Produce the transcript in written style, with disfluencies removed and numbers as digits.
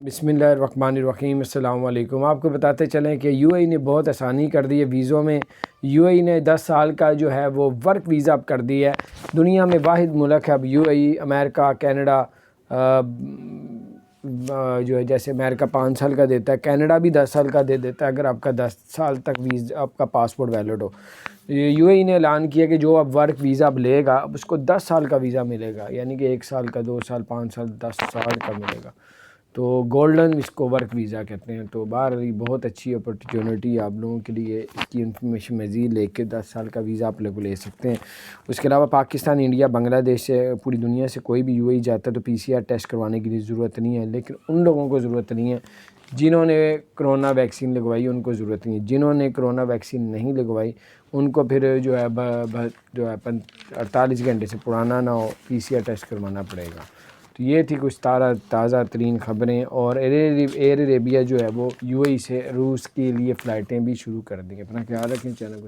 بسم اللہ الرحمن الرحیم۔ السلام علیکم۔ آپ کو بتاتے چلیں کہ یو اے ای نے بہت آسانی کر دی ہے ویزوں میں۔ یو اے ای نے 10 سال کا جو ہے وہ ورک ویزا اب کر دی ہے۔ دنیا میں واحد ملک ہے اب you a E, America, Canada جو ہے جیسے امریکہ 5 سال کا دیتا ہے، کینیڈا بھی 10 سال کا دے دیتا ہے اگر آپ کا 10 سال تک ویزا آپ کا پاسپورٹ ویلڈ ہو۔ یو اے ای نے اعلان کیا کہ جو اب ورک ویزا اب لے گا اب اس کو 10 سال کا ویزا ملے گا، یعنی کہ 1 سال کا، 2 سال، 5 سال، 10 سال کا ملے گا۔ تو گولڈن اس کو ورک ویزا کہتے ہیں۔ تو باہر بہت اچھی اپرچونٹی ہے آپ لوگوں کے لیے، اس کی انفارمیشن مزید لے کے 10 سال کا ویزا آپ لوگ لے سکتے ہیں۔ اس کے علاوہ پاکستان، انڈیا، بنگلہ دیش سے، پوری دنیا سے کوئی بھی یو اے ای جاتا ہے تو PCR ٹیسٹ کروانے کی ضرورت نہیں ہے، لیکن ان لوگوں کو ضرورت نہیں ہے جنہوں نے کرونا ویکسین لگوائی، ان کو ضرورت نہیں ہے۔ جنہوں نے کرونا ویکسین نہیں لگوائی ان کو پھر جو ہے 48 گھنٹے سے پرانا نہ ہو PCR ٹیسٹ کروانا پڑے گا۔ تو یہ تھی کچھ تازہ ترین خبریں۔ اور ایئر عربیہ جو ہے وہ یو اے ای سے روس کے لیے فلائٹیں بھی شروع کر دی ہیں۔ اپنا خیال رکھیں، چینل کو